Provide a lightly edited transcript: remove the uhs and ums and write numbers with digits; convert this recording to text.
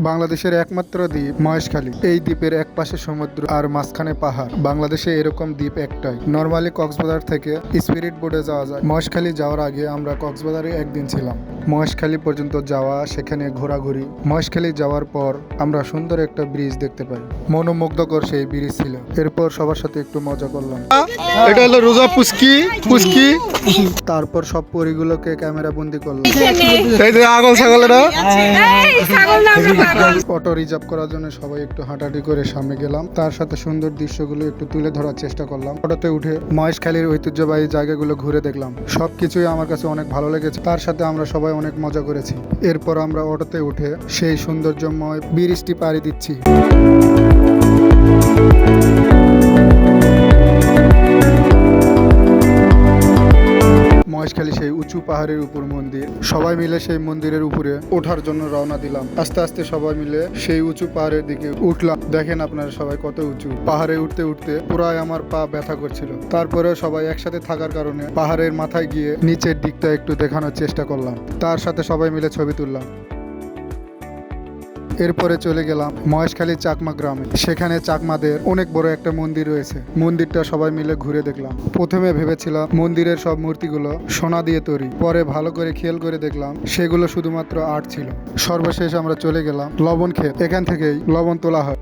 বাংলাদেশের একমাত্র দ্বীপ মহেশখালী। এই দ্বীপের এক পাশে সমুদ্র আর মাঝখানে পাহাড়। বাংলাদেশে এরকম দ্বীপ একটাই। নর্মালি কক্সবাজার থেকে স্পিরিট বোটে যাওয়া যায়। মহেশখালী যাওয়ার আগে আমরা কক্সবাজারে একদিন ছিলাম। মহেশখালী পর্যন্ত যাওয়া, সেখানে ঘোরাঘুরি। মহেশখালী যাওয়ার পর আমরা সুন্দর একটা ব্রিজ দেখতে পাই। মনোমুগ্ধকর সেই ব্রিজ ছিল। এরপর সবার সাথে একটু মজা করলাম। এটা হলো রোজা পুচকি পুচকি। তারপর সব পরিগুলোকে ক্যামেরা বন্দি করলাম। এই যে আগল ছাগলেরা। অটো রিজার্ভ করার জন্য সবাই একটু হাঁটাহাঁটি করে সামনে গেলাম। তার সাথে সুন্দর দৃশ্যগুলো একটু তুলে ধরার চেষ্টা করলাম। অটোতে উঠে মহেশখালীর ঐতিহ্যবাহী জায়গাগুলো ঘুরে দেখলাম। সবকিছুই আমার কাছে অনেক ভালো লেগেছে। তার সাথে আমরা সবাই অনেক মজা করেছি। এরপর আমরা অটোতে উঠে সেই সৌন্দর্যময় ব্রিজটি পাড়ি দিচ্ছি। মহেশখালী সেই উঁচু পাহাড়ের উপর মন্দির। সবাই মিলে সেই মন্দিরের উপরে ওঠার জন্য রওনা দিলাম। আস্তে আস্তে সবাই মিলে সেই উঁচু পাহাড়ের দিকে উঠলাম। দেখেন আপনারা সবাই কত উঁচু। পাহাড়ে উঠতে উঠতে পুরাই আমার পা ব্যথা করছিল। তারপরে সবাই একসাথে থাকার কারণে পাহাড়ের মাথায় গিয়ে নিচের দিকটা একটু দেখানোর চেষ্টা করলাম। তার সাথে সবাই মিলে ছবি তুললাম। এরপরে চলে গেলাম মহেশখালী চাকমা গ্রামে। সেখানে চাকমাদের অনেক বড় একটা মন্দির রয়েছে। মন্দিরটা সবাই মিলে ঘুরে দেখলাম। প্রথমে ভেবেছিলাম মন্দিরের সব মূর্তিগুলো সোনা দিয়ে তৈরি। পরে ভালো করে খেয়াল করে দেখলাম সেগুলো শুধুমাত্র আর্ট ছিল। সর্বশেষ আমরা চলে গেলাম লবণ ক্ষেত। এখান থেকেই লবণ তোলা হয়।